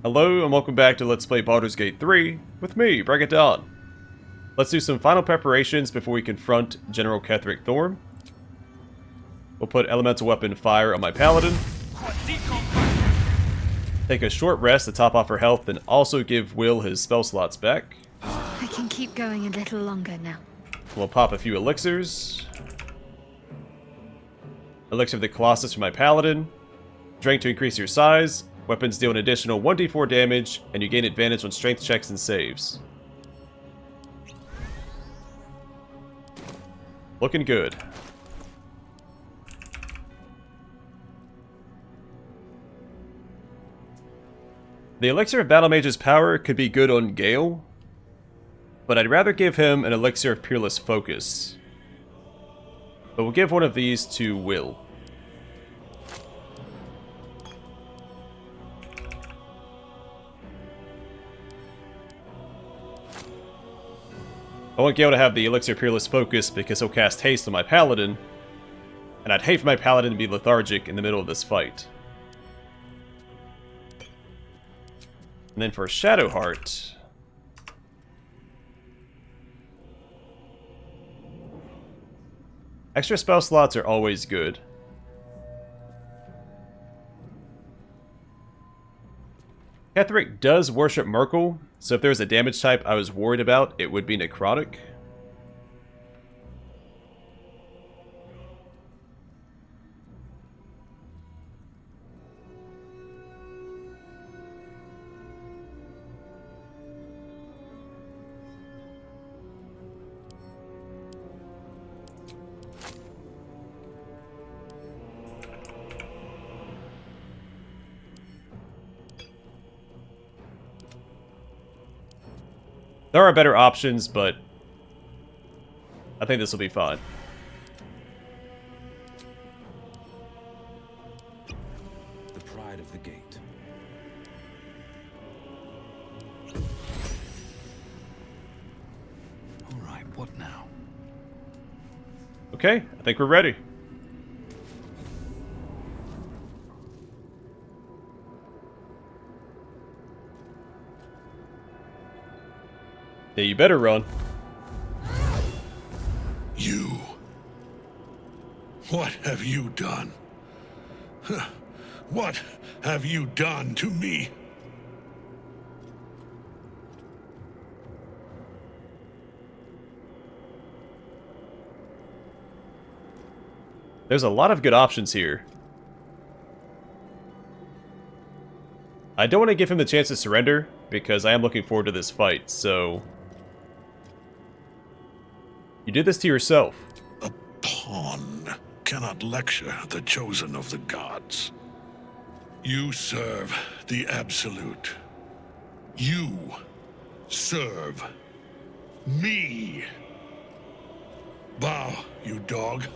Hello and welcome back to Let's Play Baldur's Gate 3 with me, Break It Down. Let's do some final preparations before we confront General Ketheric Thorm. We'll put Elemental Weapon Fire on my Paladin. Take a short rest to top off her health and also give Will his spell slots back. I can keep going a little longer now. We'll pop a few elixirs. Elixir of the Colossus for my Paladin. Drink to increase your size. Weapons deal an additional 1d4 damage, and you gain advantage on strength checks and saves. Looking good. The Elixir of Battle Mage's power could be good on Gale, but I'd rather give him an Elixir of Peerless Focus. But we'll give one of these to Will. I want Gale to have the Elixir of Peerless Focus because he'll cast Haste on my Paladin, and I'd hate for my Paladin to be lethargic in the middle of this fight. And then for Shadowheart, extra spell slots are always good. Ketheric does worship Merkel, so if there was a damage type I was worried about, it would be Necrotic. There are better options, but I think this will be fine. The pride of the gate. All right, what now? Okay, I think we're ready. Yeah, you better run. You. What have you done? What have you done to me? There's a lot of good options here. I don't want to give him the chance to surrender, because I am looking forward to this fight, so... You did this to yourself. A pawn cannot lecture the chosen of the gods. You serve the Absolute. You serve me. Bow, you dog.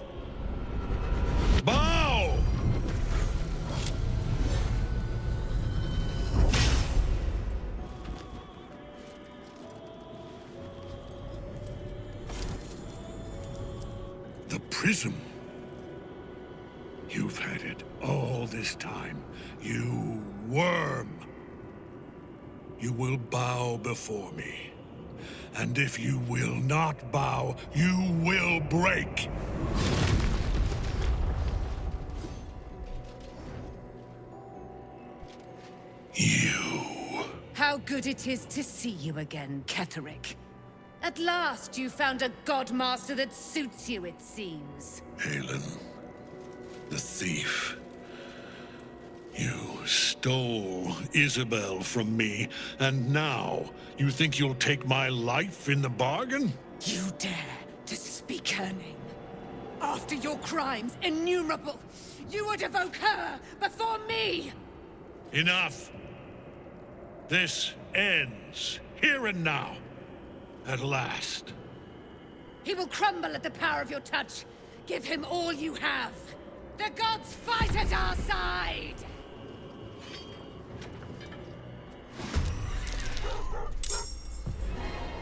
Bow! The prism. You've had it all this time. You worm. You will bow before me. And if you will not bow, you will break. You. How good it is to see you again, Ketheric. At last you found a godmaster that suits you, it seems. Halen, the thief. You stole Isabel from me, and now you think you'll take my life in the bargain? You dare to speak her name. After your crimes innumerable, you would evoke her before me! Enough! This ends here and now. At last. He will crumble at the power of your touch. Give him all you have. The gods fight at our side!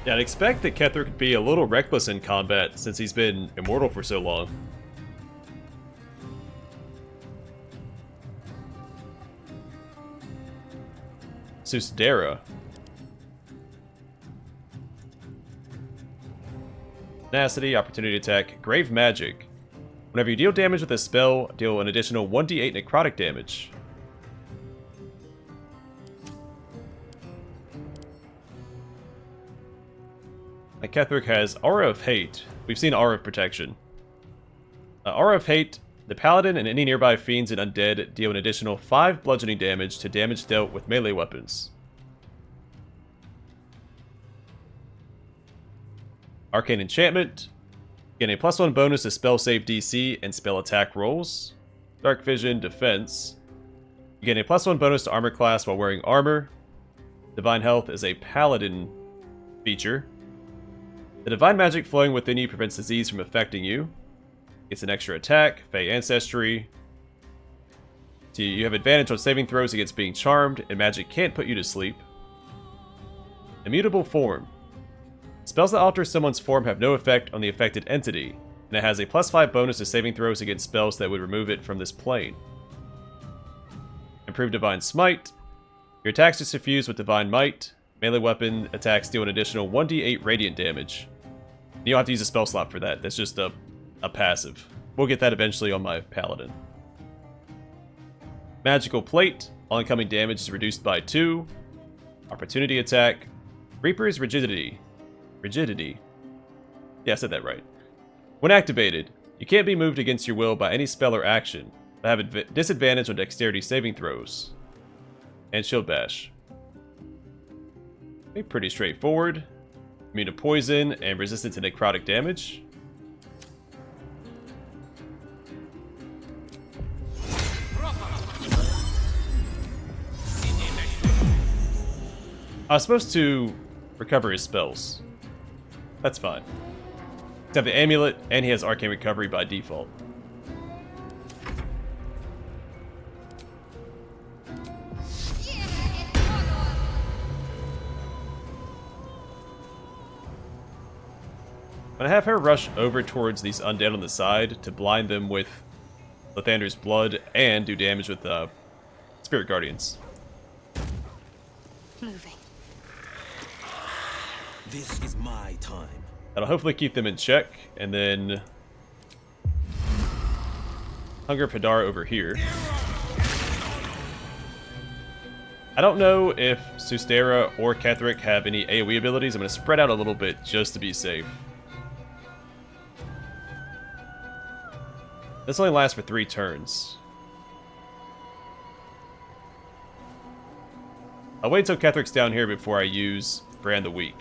Yeah, I'd expect that Ketheric would be a little reckless in combat, since he's been immortal for so long. Susdera. Tenacity, opportunity attack, grave magic. Whenever you deal damage with a spell, deal an additional 1d8 necrotic damage. Like Ketheric has Aura of Hate. We've seen Aura of Protection. Aura of Hate, the Paladin and any nearby fiends and undead deal an additional 5 bludgeoning damage to damage dealt with melee weapons. Arcane Enchantment. Gain a +1 bonus to spell save DC and spell attack rolls. Dark Vision, Defense. You gain a +1 bonus to armor class while wearing armor. Divine Health is a Paladin feature. The divine magic flowing within you prevents disease from affecting you. It's an extra attack, Fey Ancestry. So you have advantage on saving throws against being charmed, and magic can't put you to sleep. Immutable Form. Spells that alter someone's form have no effect on the affected entity, and it has a +5 bonus to saving throws against spells that would remove it from this plane. Improved Divine Smite. Your attacks are suffused with Divine Might. Melee weapon attacks deal an additional 1d8 radiant damage. You don't have to use a spell slot for that, that's just a passive. We'll get that eventually on my Paladin. Magical Plate. All incoming damage is reduced by 2. Opportunity attack. Reaper's Rigidity. Yeah, I said that right. When activated, you can't be moved against your will by any spell or action, but have a disadvantage on dexterity saving throws. And Shield Bash. Okay, pretty straightforward. Immune to poison and resistant to necrotic damage. I was supposed to recover his spells. That's fine. Except the amulet, and he has arcane recovery by default. I'm gonna have her rush over towards these undead on the side to blind them with Lathander's blood and do damage with Spirit Guardians. Moving. This is my time. That'll hopefully keep them in check, and then Hunger Padar over here. I don't know if Susdera or Ketheric have any AoE abilities. I'm going to spread out a little bit just to be safe. This only lasts for 3 turns. I'll wait until Ketheric's down here before I use Brand the Weak.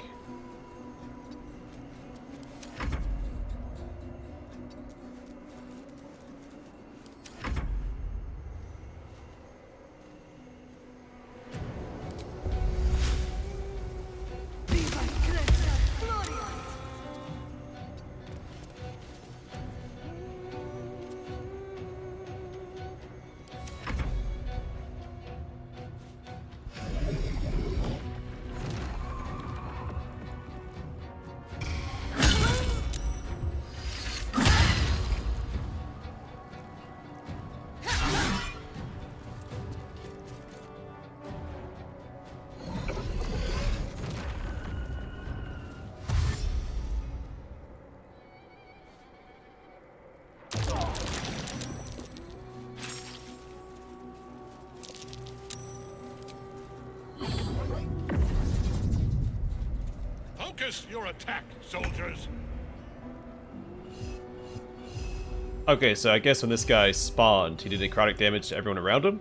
Focus your attack, soldiers! Okay, so I guess when this guy spawned, he did necrotic damage to everyone around him?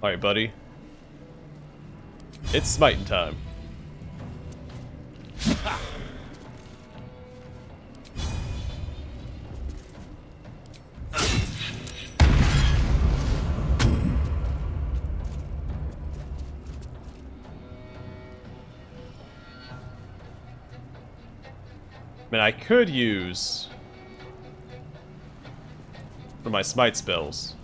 Alright, buddy. It's smiting time. I mean, I could use for my smite spells.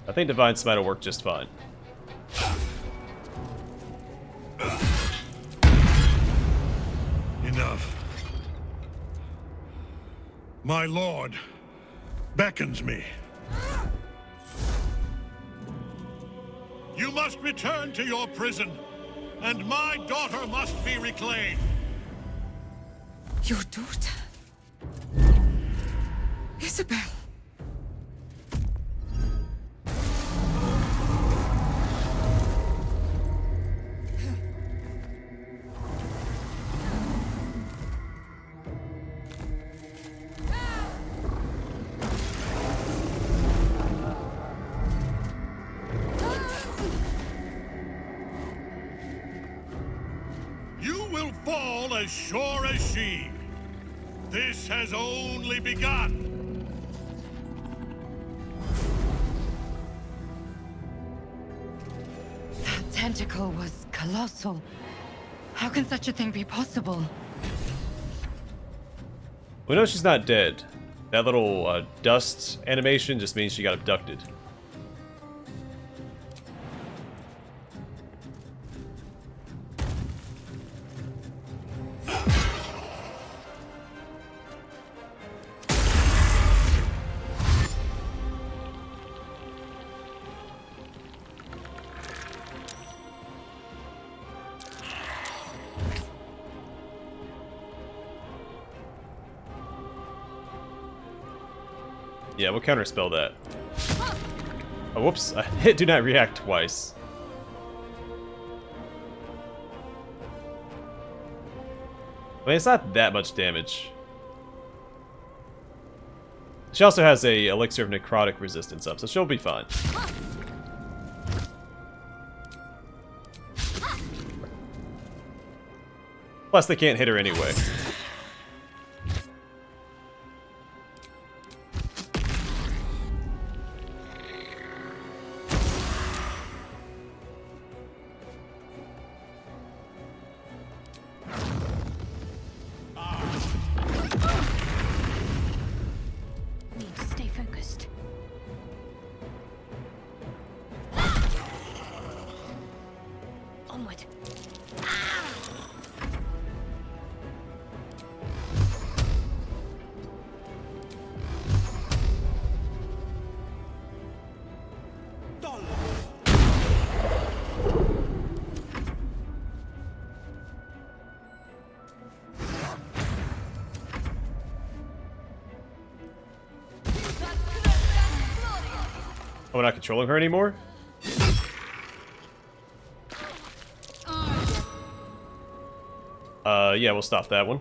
I think Divine Smite will work just fine. My lord beckons me. You must return to your prison, and my daughter must be reclaimed. Your daughter? Isabel. You will fall as sure as she. This has only begun. That tentacle was colossal. How can such a thing be possible? We know she's not dead. That little dust animation just means she got abducted. Yeah, we'll counterspell that. Oh, whoops. I hit do not react twice. I mean, it's not that much damage. She also has a elixir of necrotic resistance up, so she'll be fine. Plus, they can't hit her anyway. Need to stay focused. Onward. Oh, we're not controlling her anymore? Yeah, we'll stop that one.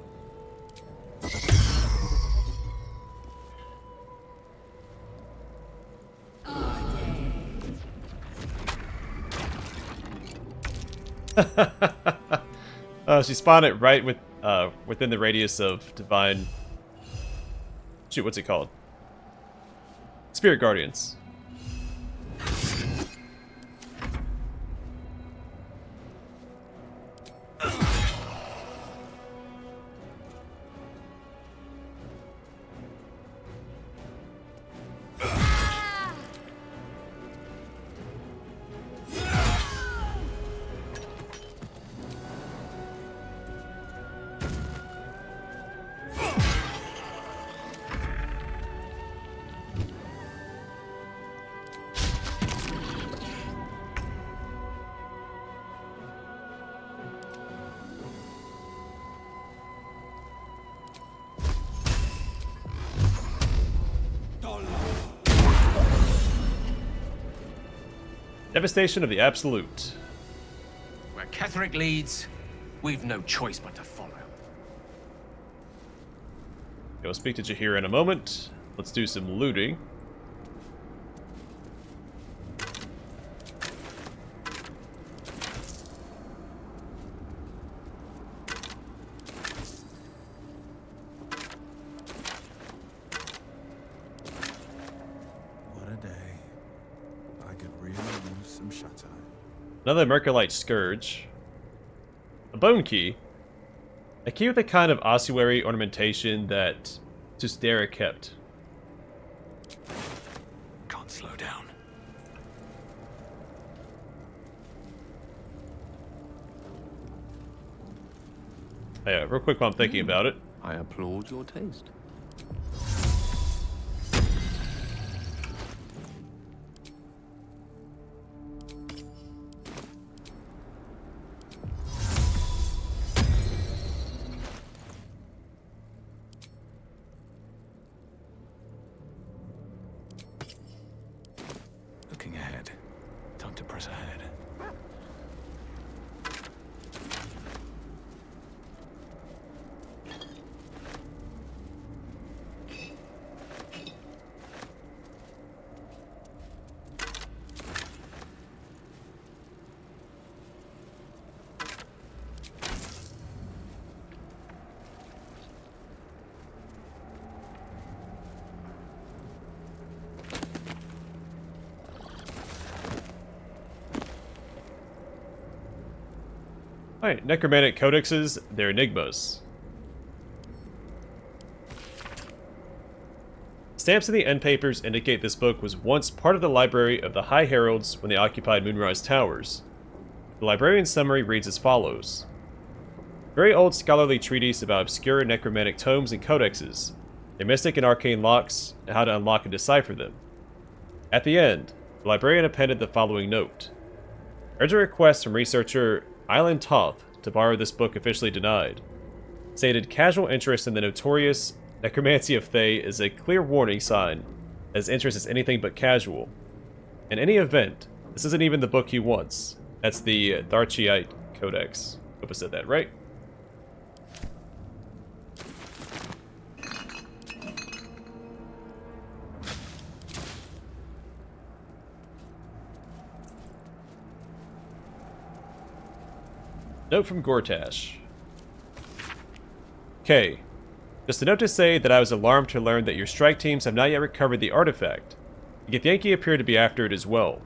She spawned it right with within the radius of divine. Shoot, what's it called? Spirit Guardians. Devastation of the Absolute. Where Ketheric leads, we've no choice but to follow. We'll speak to Jahir in a moment. Let's do some looting. What a day. I could really use some shut-eye. Another Mercolite Scourge. A Bone Key. A key with a kind of ossuary ornamentation that Justera kept. Can't slow down. Yeah, real quick while I'm thinking about it. I applaud your taste. Alright, necromantic codexes, they're enigmas. Stamps in the end papers indicate this book was once part of the library of the High Heralds when they occupied Moonrise Towers. The librarian's summary reads as follows. Very old scholarly treatise about obscure necromantic tomes and codexes, their mystic and arcane locks, and how to unlock and decipher them. At the end, the librarian appended the following note. Urgent request from researcher Island Toth to borrow this book officially denied. Stated casual interest in the notorious necromancy of Thay is a clear warning sign, as interest is anything but casual. In any event, this isn't even the book he wants. That's the Tharchiite Codex. Hope I said that right. Note from Gortash. K. Just a note to say that I was alarmed to learn that your strike teams have not yet recovered the artifact. The Githyanki appear to be after it as well.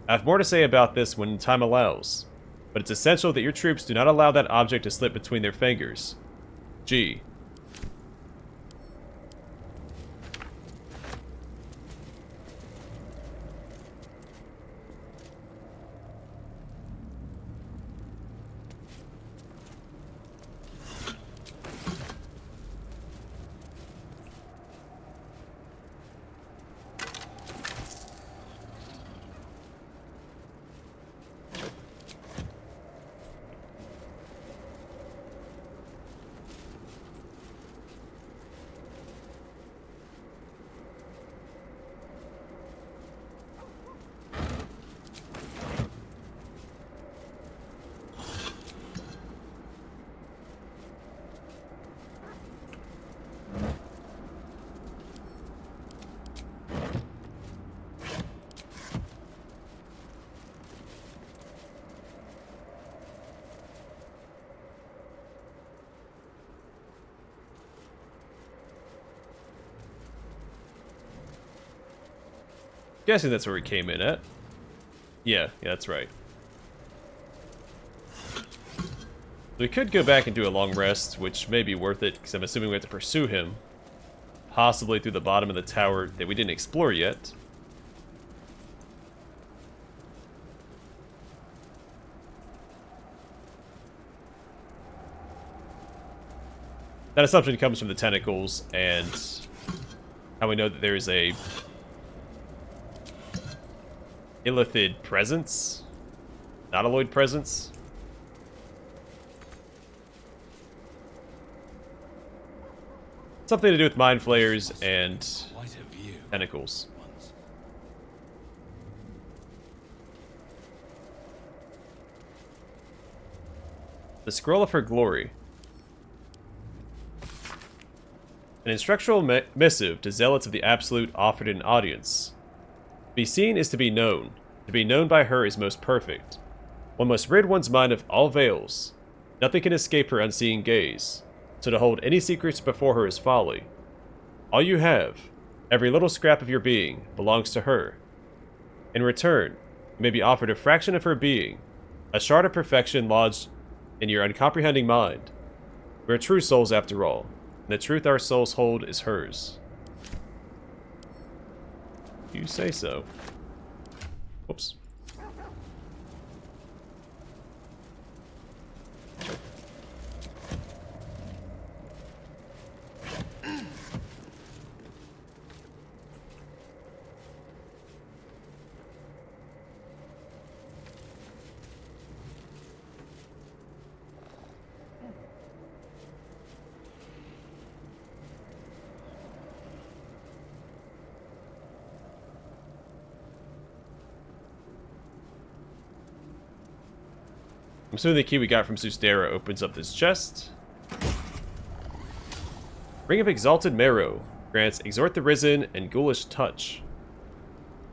I have more to say about this when time allows, but it's essential that your troops do not allow that object to slip between their fingers. G. Guessing that's where we came in at. Yeah, that's right. We could go back and do a long rest, which may be worth it, because I'm assuming we have to pursue him. Possibly through the bottom of the tower that we didn't explore yet. That assumption comes from the tentacles, and how we know that there is a illithid presence? Nautiloid presence? Something to do with mind flayers and tentacles. The Scroll of Her Glory. An instructional missive to zealots of the Absolute offered an audience. To be seen is to be known. To be known by her is most perfect. One must rid one's mind of all veils. Nothing can escape her unseeing gaze. So to hold any secrets before her is folly. All you have, every little scrap of your being, belongs to her. In return, you may be offered a fraction of her being, a shard of perfection lodged in your uncomprehending mind. We are true souls after all, and the truth our souls hold is hers. You say so. Whoops. I'm assuming the key we got from Sustera opens up this chest. Ring of Exalted Marrow grants Exhort the Risen and Ghoulish Touch.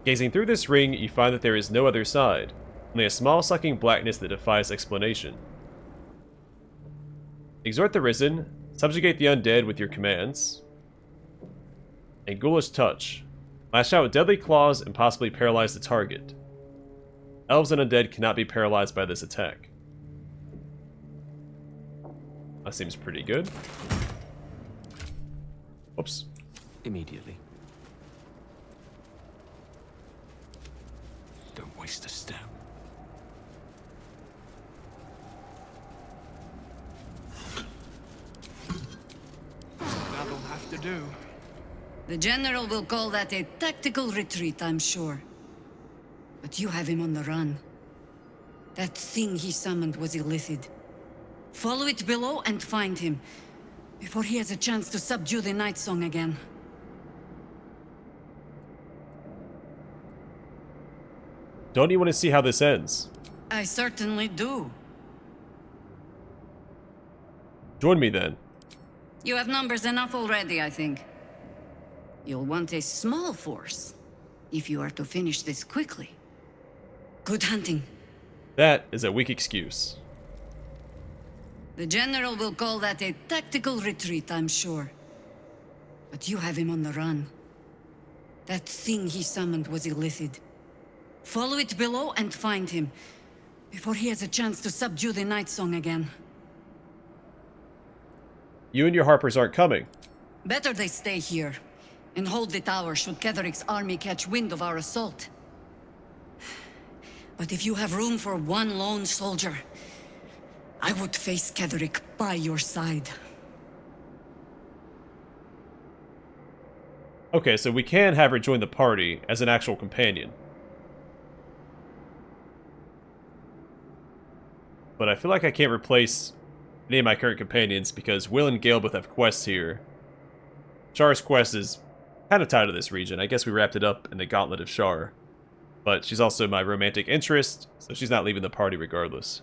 Gazing through this ring, you find that there is no other side, only a small sucking blackness that defies explanation. Exhort the Risen, subjugate the undead with your commands. And Ghoulish Touch. Lash out with deadly claws and possibly paralyze the target. Elves and undead cannot be paralyzed by this attack. That seems pretty good. Whoops. Immediately. Don't waste a step. That'll have to do. The General will call that a tactical retreat, I'm sure. But you have him on the run. That thing he summoned was illithid. Follow it below and find him, before he has a chance to subdue the Night Song again. Don't you want to see how this ends? I certainly do. Join me then. You have numbers enough already, I think. You'll want a small force, if you are to finish this quickly. Good hunting. That is a weak excuse. The General will call that a tactical retreat, I'm sure. But you have him on the run. That thing he summoned was illithid. Follow it below and find him, before he has a chance to subdue the Night Song again. You and your Harpers aren't coming. Better they stay here, and hold the tower should Ketheric's army catch wind of our assault. But if you have room for one lone soldier, I would face Ketheric by your side. Okay, so we can have her join the party as an actual companion. But I feel like I can't replace any of my current companions because Will and Gale both have quests here. Shar's quest is kind of tied to this region. I guess we wrapped it up in the Gauntlet of Shar. But she's also my romantic interest, so she's not leaving the party regardless.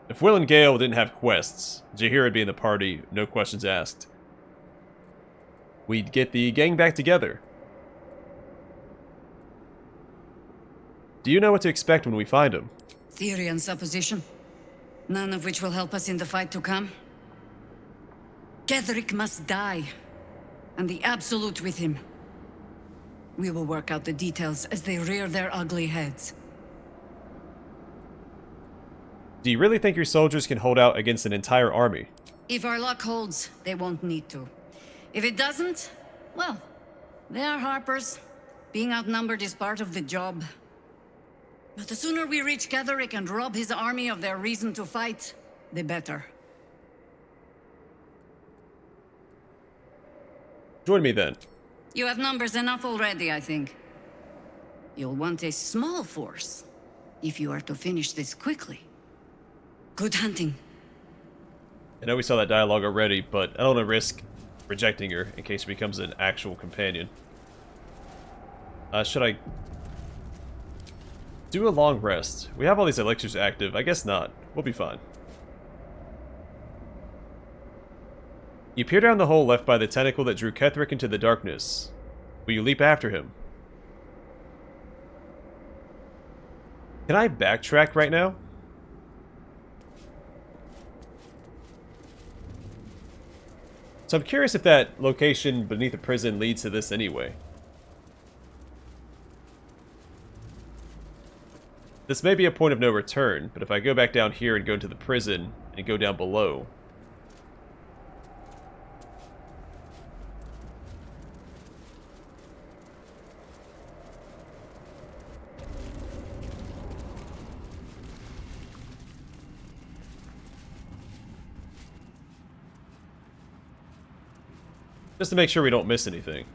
If Will and Gale didn't have quests, Jaheira would be in the party, no questions asked. We'd get the gang back together. Do you know what to expect when we find him? Theory and supposition, none of which will help us in the fight to come. Ketheric must die, and the Absolute with him. We will work out the details as they rear their ugly heads. Do you really think your soldiers can hold out against an entire army? If our luck holds, they won't need to. If it doesn't, well, they are Harpers. Being outnumbered is part of the job. But the sooner we reach Ketheric and rob his army of their reason to fight, the better. Join me then. You have numbers enough already, I think. You'll want a small force, if you are to finish this quickly. Good hunting. I know we saw that dialogue already, but I don't want to risk rejecting her in case she becomes an actual companion. Should I do a long rest? We have all these elixirs active. I guess not. We'll be fine. You peer down the hole left by the tentacle that drew Ketheric into the darkness. Will you leap after him? Can I backtrack right now? So I'm curious if that location beneath the prison leads to this anyway. This may be a point of no return, but if I go back down here and go into the prison and go down below... just to make sure we don't miss anything.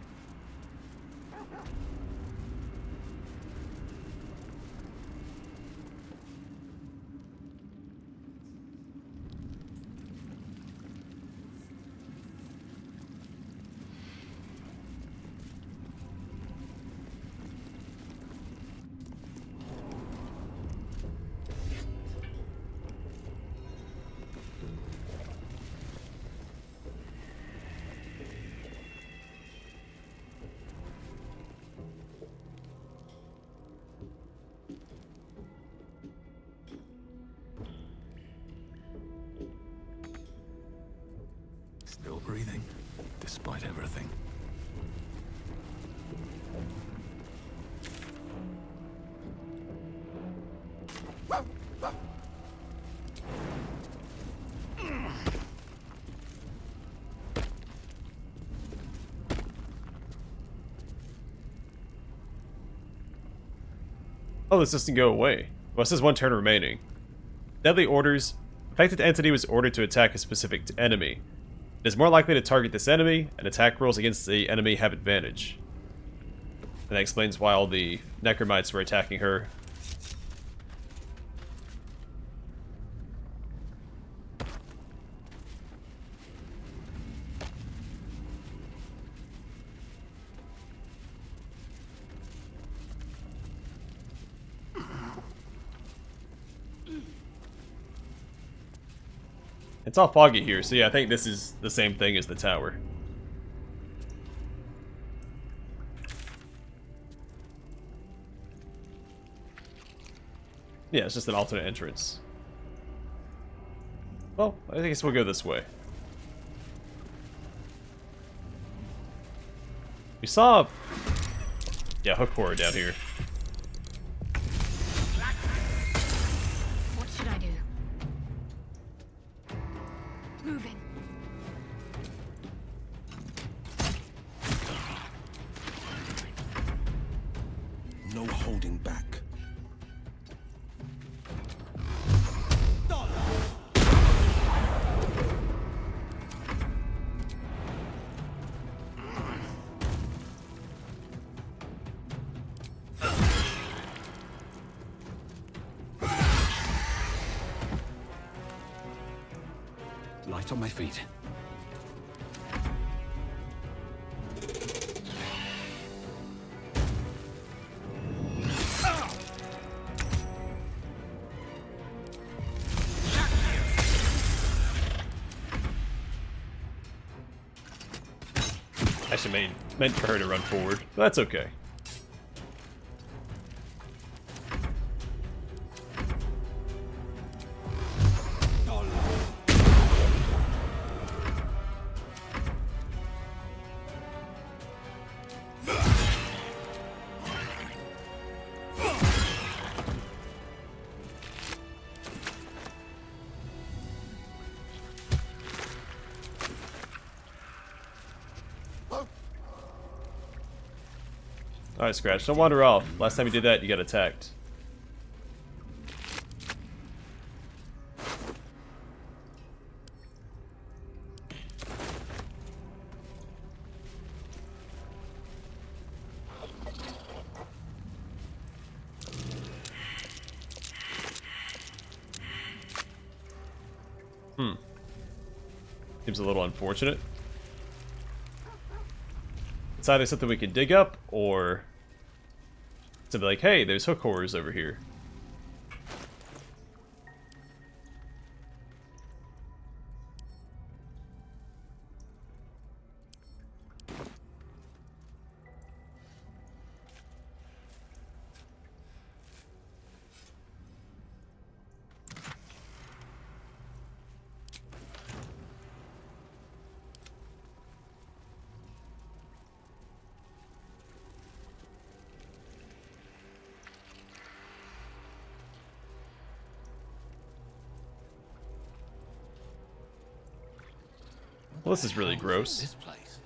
Still breathing, despite everything. Oh, this doesn't go away. Well, it says 1 turn remaining. Deadly orders. Affected entity was ordered to attack a specific enemy. It is more likely to target this enemy, and attack rolls against the enemy have advantage. And that explains why all the Necromites were attacking her. It's all foggy here, so yeah, I think this is the same thing as the tower. Yeah, it's just an alternate entrance. Well, I guess we'll go this way. We saw... yeah, hook horror down here. What should I do? Moving. No holding back. Light on my feet. Actually meant for her to run forward, but that's okay. Alright, Scratch, don't wander off. Last time you did that, you got attacked. Seems a little unfortunate. It's either something we can dig up, or to be like, hey, there's hook horrors over here. Well, this is really gross. This place.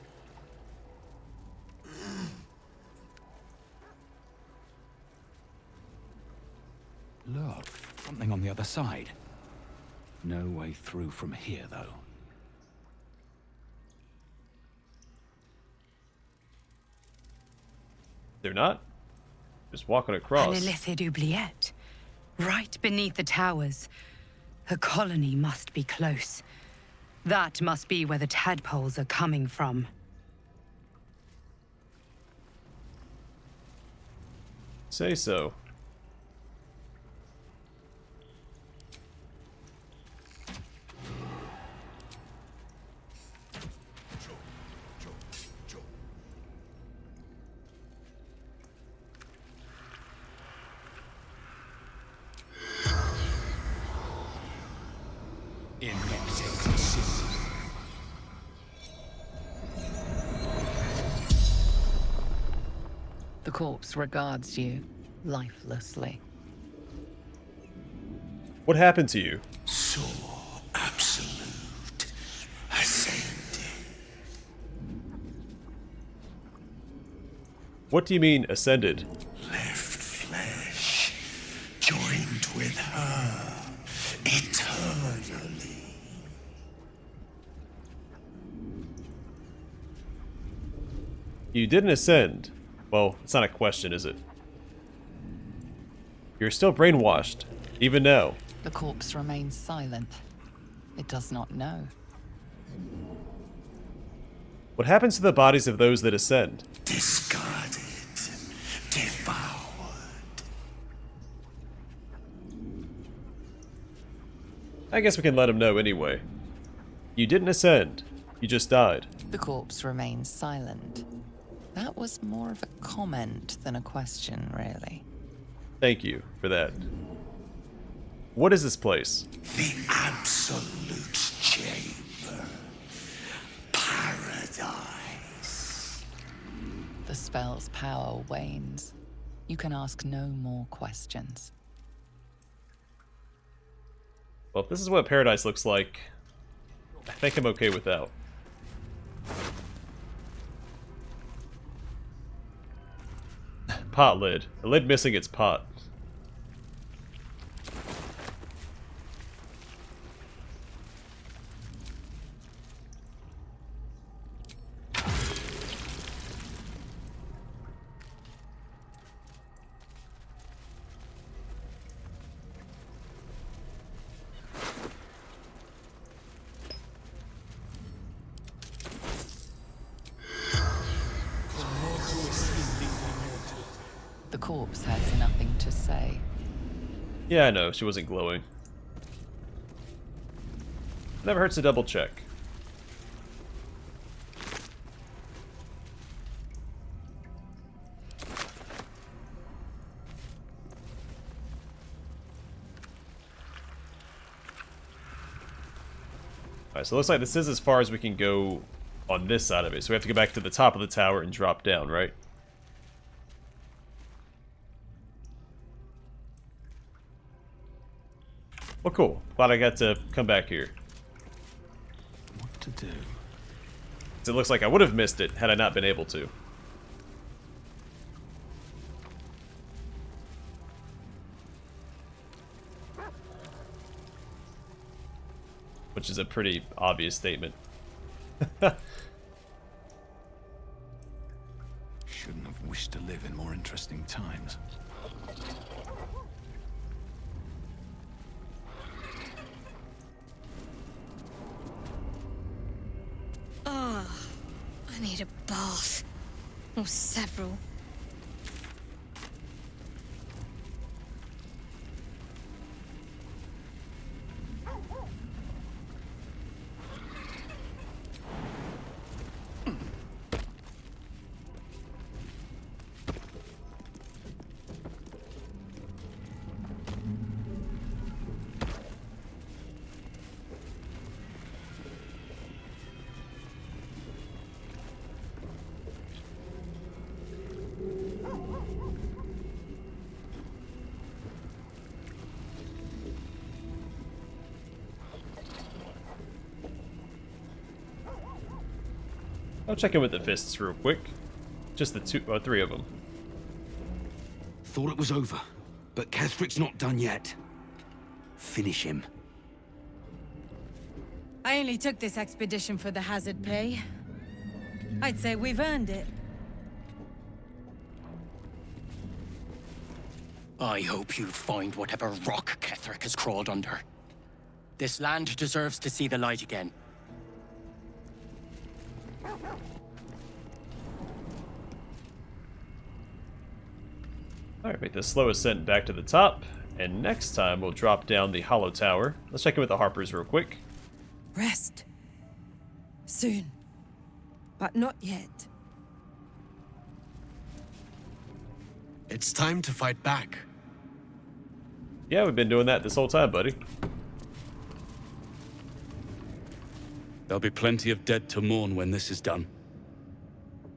Look, something on the other side. No way through from here, though. They're not? Just walking across. An illithid oubliette. Right beneath the towers. A colony must be close. That must be where the tadpoles are coming from. Say so. The corpse regards you lifelessly. What happened to you? So absolute. Ascended. What do you mean, ascended? Left flesh You didn't ascend. Well, it's not a question, is it? You're still brainwashed, even now. The corpse remains silent. It does not know. What happens to the bodies of those that ascend? Discarded, devoured. I guess we can let him know anyway. You didn't ascend. You just died. The corpse remains silent. That was more of a comment than a question, really. Thank you for that. What is this place? The absolute chamber. Paradise. The spell's power wanes. You can ask no more questions. Well, if this is what paradise looks like, I think I'm okay with that. Pot lid. A lid missing its pot. The corpse has nothing to say. Yeah, I know. She wasn't glowing. Never hurts to double check. Alright, so it looks like this is as far as we can go on this side of it. So we have to go back to the top of the tower and drop down, right? Well, cool. Glad I got to come back here. What to do? 'Cause it looks like I would have missed it had I not been able to. Which is a pretty obvious statement. Shouldn't have wished to live in more interesting times. I need a bath. Or several. I'll check in with the fists real quick. Just the three of them. Thought it was over, but Ketheric's not done yet. Finish him. I only took this expedition for the hazard pay. I'd say we've earned it. I hope you find whatever rock Ketheric has crawled under. This land deserves to see the light again. Alright, make the slow ascent back to the top. And next time we'll drop down the hollow tower. Let's check in with the Harpers real quick. Rest. Soon. But not yet. It's time to fight back. Yeah, we've been doing that this whole time, buddy. There'll be plenty of dead to mourn when this is done.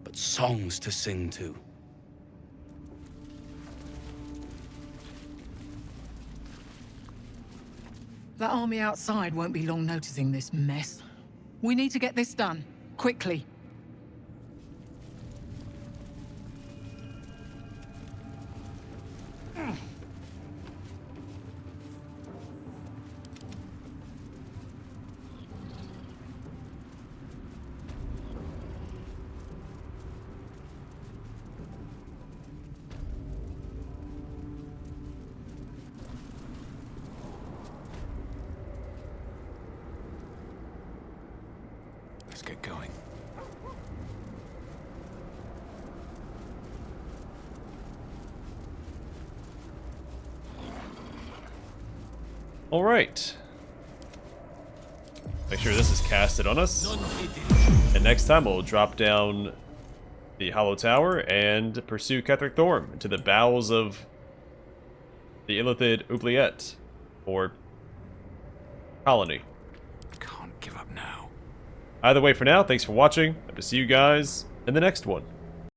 But songs to sing too. That army outside won't be long noticing this mess. We need to get this done. Quickly. get going. Alright. Make sure this is casted on us. And next time we'll drop down the Hollow Tower and pursue Ketheric Thorm into the bowels of the Illithid Oubliette, or colony. Can't give up now. Either way, for now, thanks for watching. Hope to see you guys in the next one.